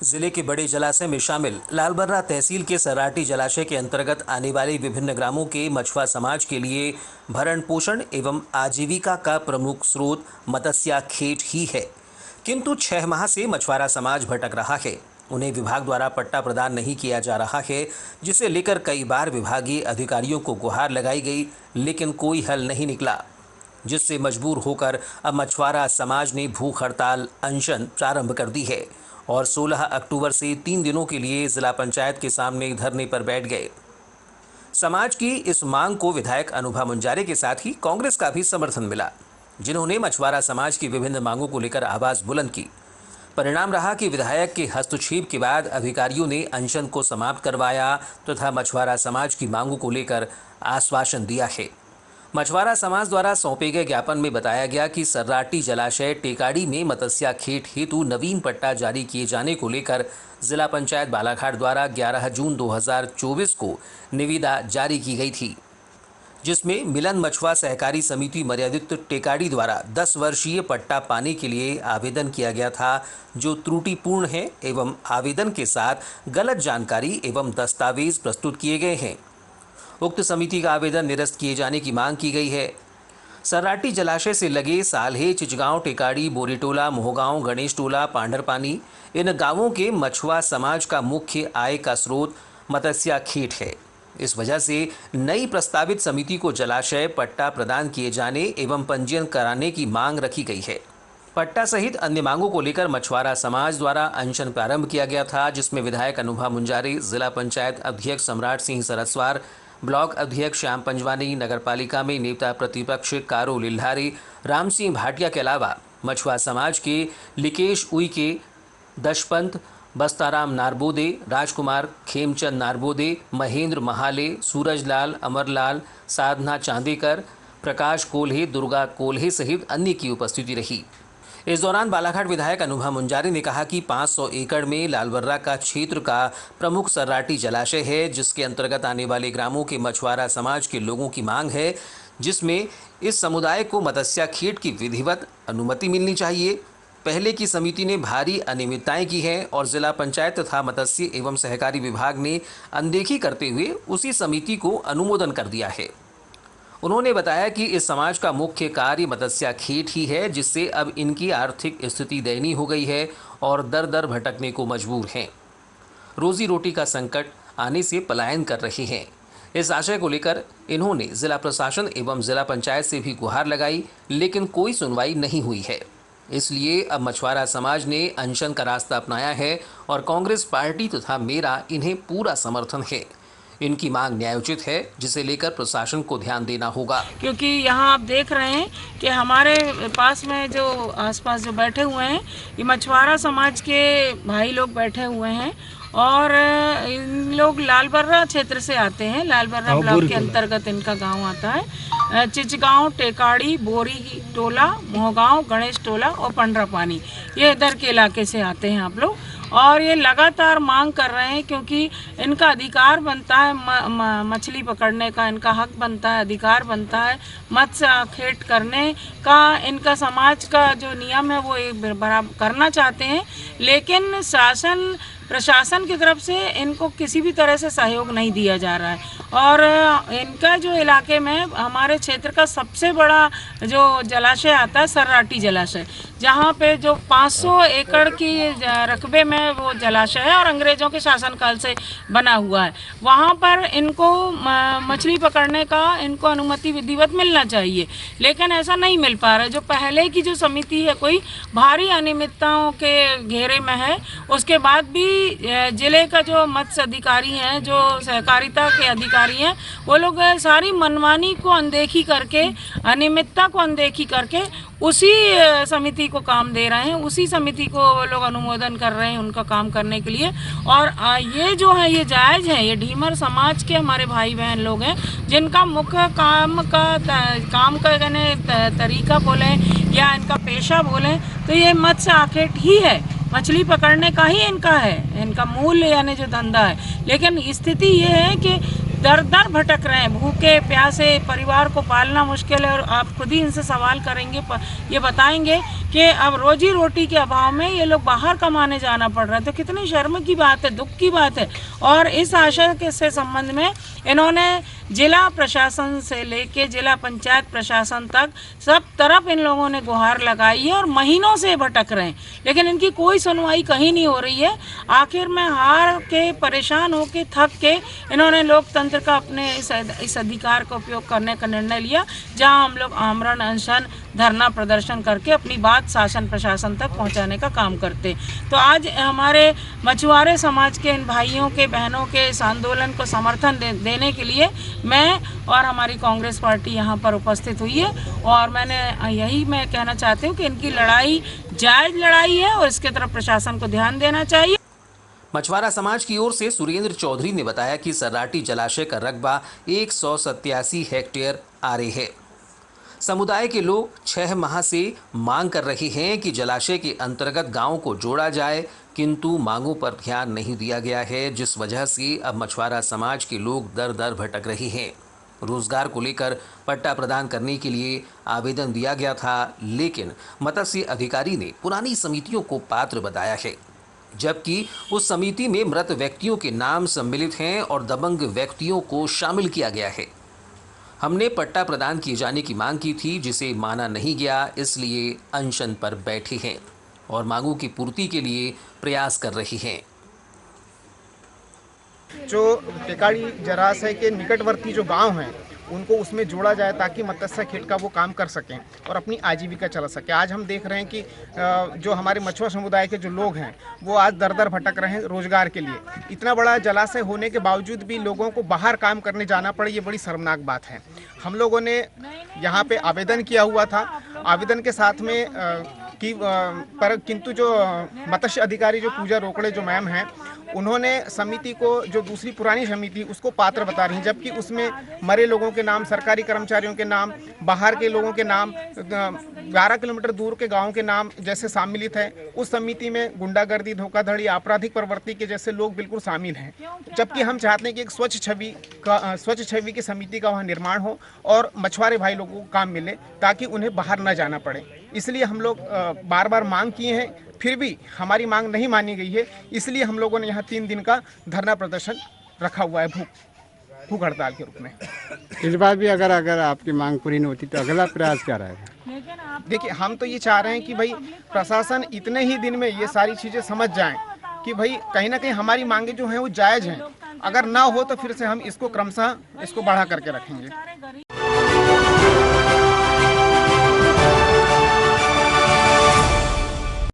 जिले के बड़े जलाशय में शामिल लालबर्रा तहसील के सराटी जलाशय के अंतर्गत आने वाले विभिन्न ग्रामों के मछुआ समाज के लिए भरण पोषण एवं आजीविका का प्रमुख स्रोत मत्स्या खेत ही है। किंतु 6 माह से मछुआरा समाज भटक रहा है। उन्हें विभाग द्वारा पट्टा प्रदान नहीं किया जा रहा है, जिसे लेकर कई बार विभागीय अधिकारियों को गुहार लगाई गई, लेकिन कोई हल नहीं निकला, जिससे मजबूर होकर अब मछुआरा समाज ने भूख हड़ताल अनशन प्रारंभ कर दी है और 16 अक्टूबर से 3 दिनों के लिए जिला पंचायत के सामने धरने पर बैठ गए। समाज की इस मांग को विधायक अनुभा मुंजारे के साथ ही कांग्रेस का भी समर्थन मिला, जिन्होंने मछुआरा समाज की विभिन्न मांगों को लेकर आवाज बुलंद की। परिणाम रहा कि विधायक के हस्तक्षेप के बाद अधिकारियों ने अनशन को समाप्त करवाया तथा मछुआरा समाज की मांगों को लेकर आश्वासन दिया है। मछुआरा समाज द्वारा सौंपे गए ज्ञापन में बताया गया कि सर्राटी जलाशय टेकाड़ी में मत्स्या खेत हेतु नवीन पट्टा जारी किए जाने को लेकर जिला पंचायत बालाघाट द्वारा 11 जून 2024 को निविदा जारी की गई थी, जिसमें मिलन मछुआ सहकारी समिति मर्यादित टेकाड़ी द्वारा 10 वर्षीय पट्टा पाने के लिए आवेदन किया गया था, जो त्रुटिपूर्ण है एवं आवेदन के साथ गलत जानकारी एवं दस्तावेज प्रस्तुत किए गए हैं। उक्त समिति का आवेदन निरस्त किए जाने की मांग की गई है। सर्राटी जलाशय से लगे साल्हे, चिचगांव, टेकाड़ी, बोरीटोला, मोहगांव, गणेश टोला, पांडरपानी, इन गांवों के मछुआ समाज का मुख्य आय का स्रोत मत्स्या खेत है। इस वजह से नई प्रस्तावित समिति को जलाशय पट्टा प्रदान किए जाने एवं पंजीयन कराने की मांग रखी गई है। पट्टा सहित अन्य मांगों को लेकर मछुआरा समाज द्वारा अनशन प्रारंभ किया गया था, जिसमें विधायक अनुभा मुंजारे, जिला पंचायत अध्यक्ष सम्राट सिंह सरस्वार, ब्लॉक अध्यक्ष श्याम पंजवानी, नगरपालिका में नेता प्रतिपक्ष कारो लिल्हारे, राम सिंह भाटिया के अलावा मछुआ समाज के लिकेश उइके, दशपंत, बस्ताराम नारबोदे, राजकुमार, खेमचंद नारबोदे, महेंद्र महाले, सूरजलाल, अमरलाल, साधना चांदेकर, प्रकाश कोल्हे, दुर्गा कोल्हे सहित अन्य की उपस्थिति रही। इस दौरान बालाघाट विधायक अनुभा मुंजारे ने कहा कि 500 एकड़ में लालबर्रा का क्षेत्र का प्रमुख सर्राटी जलाशय है, जिसके अंतर्गत आने वाले ग्रामों के मछुआरा समाज के लोगों की मांग है, जिसमें इस समुदाय को मत्स्या खेत की विधिवत अनुमति मिलनी चाहिए। पहले की समिति ने भारी अनियमितताएं की हैं और जिला पंचायत तथा मत्स्य एवं सहकारी विभाग ने अनदेखी करते हुए उसी समिति को अनुमोदन कर दिया है। उन्होंने बताया कि इस समाज का मुख्य कार्य मत्स्या खेत ही है, जिससे अब इनकी आर्थिक स्थिति दयनीय हो गई है और दर दर भटकने को मजबूर हैं। रोजी रोटी का संकट आने से पलायन कर रहे हैं। इस आशय को लेकर इन्होंने जिला प्रशासन एवं जिला पंचायत से भी गुहार लगाई, लेकिन कोई सुनवाई नहीं हुई है। इसलिए अब मछुआरा समाज ने अनशन का रास्ता अपनाया है और कांग्रेस पार्टी तथा मेरा इन्हें पूरा समर्थन है। इनकी मांग न्यायोचित है, जिसे लेकर प्रशासन को ध्यान देना होगा। क्योंकि यहाँ आप देख रहे हैं कि हमारे पास में जो आसपास जो बैठे हुए हैं, ये मछुआरा समाज के भाई लोग बैठे हुए हैं और इन लोग लालबर्रा क्षेत्र से आते हैं। लालबर्रा ब्लॉक के अंतर्गत इनका गांव आता है। चिचगांव, टेकाड़ी, बोरी टोला, मोहगांव, गणेश टोला और पंडरापानी, ये इधर के इलाके से आते हैं आप लोग। और ये लगातार मांग कर रहे हैं, क्योंकि इनका अधिकार बनता है मछली पकड़ने का, इनका हक बनता है, अधिकार बनता है मत्स्य खेत करने का। इनका समाज का जो नियम है वो एक बराबर करना चाहते हैं, लेकिन प्रशासन की तरफ से इनको किसी भी तरह से सहयोग नहीं दिया जा रहा है। और इनका जो इलाके में हमारे क्षेत्र का सबसे बड़ा जो जलाशय आता है सर्राटी जलाशय, जहाँ पे जो 500 एकड़ की रकबे में वो जलाशय है और अंग्रेज़ों के शासनकाल से बना हुआ है। वहाँ पर इनको मछली पकड़ने का इनको अनुमति विधिवत मिलना चाहिए, लेकिन ऐसा नहीं मिल पा रहा है। जो पहले की जो समिति है कोई भारी अनियमितताओं के घेरे में है। उसके बाद भी जिले का जो मत्स्य अधिकारी हैं, जो सहकारिता के अधिकारी हैं, वो लोग सारी मनमानी को अनदेखी करके, अनियमितता को अनदेखी करके उसी समिति को काम दे रहे हैं, उसी समिति को वो लोग अनुमोदन कर रहे हैं उनका काम करने के लिए। और ये जो है ये जायज़ है, ये ढीमर समाज के हमारे भाई बहन लोग हैं, जिनका मुख्य काम का यानी तरीका बोलें या इनका पेशा बोलें तो ये मत्स्य आखेट ही है, मछली पकड़ने का ही इनका है, इनका मूल यानी जो धंधा है। लेकिन स्थिति ये है कि दर दर भटक रहे हैं, भूखे प्यासे, परिवार को पालना मुश्किल है। और आप खुद ही इनसे सवाल करेंगे, ये बताएंगे कि अब रोजी रोटी के अभाव में ये लोग बाहर कमाने जाना पड़ रहा है, तो कितनी शर्म की बात है, दुख की बात है। और इस आशय के से संबंध में इन्होंने जिला प्रशासन से लेके जिला पंचायत प्रशासन तक सब तरफ इन लोगों ने गुहार लगाई है और महीनों से भटक रहे हैं, लेकिन इनकी कोई सुनवाई कहीं नहीं हो रही है। आखिर में हार के, परेशान होके, थक के इन्होंने लोकतंत्र का अपने इस अधिकार का उपयोग करने का निर्णय लिया, जहां हम लोग आमरण अनशन, धरना प्रदर्शन करके अपनी बात शासन प्रशासन तक पहुंचाने का काम करते। तो आज हमारे मछुआरे समाज के इन भाइयों के, बहनों के इस आंदोलन को समर्थन देने के लिए मैं और हमारी कांग्रेस पार्टी यहाँ पर उपस्थित हुई है। और मैं कहना चाहती हूँ कि इनकी लड़ाई जायज़ लड़ाई है और इसके तरफ प्रशासन को ध्यान देना चाहिए। मछुआरा समाज की ओर से सुरेंद्र चौधरी ने बताया कि सर्राटी जलाशय का रकबा 187 हेक्टेयर आरे है। समुदाय के लोग 6 माह से मांग कर रहे हैं कि जलाशय के अंतर्गत गांव को जोड़ा जाए, किंतु मांगों पर ध्यान नहीं दिया गया है, जिस वजह से अब मछुआरा समाज के लोग दर दर भटक रहे हैं। रोजगार को लेकर पट्टा प्रदान करने के लिए आवेदन दिया गया था, लेकिन मत्स्य अधिकारी ने पुरानी समितियों को पात्र बताया है, जबकि उस समिति में मृत व्यक्तियों के नाम सम्मिलित हैं और दबंग व्यक्तियों को शामिल किया गया है। हमने पट्टा प्रदान किए जाने की मांग की थी, जिसे माना नहीं गया, इसलिए अनशन पर बैठे हैं और मांगों की पूर्ति के लिए प्रयास कर रही हैं। जो टेकाड़ी जलाशय के निकटवर्ती जो गांव हैं उनको उसमें जोड़ा जाए, ताकि मत्स्य खेत का वो काम कर सकें और अपनी आजीविका चला सके। आज हम देख रहे हैं कि जो हमारे मछुआ समुदाय के जो लोग हैं वो आज दर दर भटक रहे हैं रोजगार के लिए। इतना बड़ा जलाशय होने के बावजूद भी लोगों को बाहर काम करने जाना पड़े, ये बड़ी शर्मनाक बात है। हम लोगों ने यहाँ पे आवेदन किया हुआ था, आवेदन के साथ में किंतु जो मत्स्य अधिकारी जो पूजा रोकड़े जो मैम हैं, उन्होंने समिति को, जो दूसरी पुरानी समिति, उसको पात्र बता रही हैं, जबकि उसमें मरे लोगों के नाम, सरकारी कर्मचारियों के नाम, बाहर के लोगों के नाम, 12 किलोमीटर दूर के गांव के नाम जैसे सम्मिलित है। उस समिति में गुंडागर्दी, धोखाधड़ी, आपराधिक प्रवृत्ति के जैसे लोग बिल्कुल शामिल हैं, जबकि हम चाहते हैं कि एक स्वच्छ छवि की समिति का वहाँ निर्माण हो और मछुआरे भाई लोगों को काम मिले, ताकि उन्हें बाहर न जाना पड़े। इसलिए हम लोग बार बार मांग किए हैं, फिर भी हमारी मांग नहीं मानी गई है। इसलिए हम लोगों ने यहाँ 3 दिन का धरना प्रदर्शन रखा हुआ है, भूख हड़ताल के रूप में। इस बार भी अगर आपकी मांग पूरी नहीं होती तो अगला प्रयास क्या रहेगा? देखिए, हम तो ये चाह रहे हैं कि भाई प्रशासन इतने ही दिन में ये सारी चीज़ें समझ जाएं कि भाई कहीं ना कहीं हमारी मांगे जो हैं वो जायज़ हैं। अगर ना हो तो फिर से हम इसको क्रमशः बढ़ा करके रखेंगे।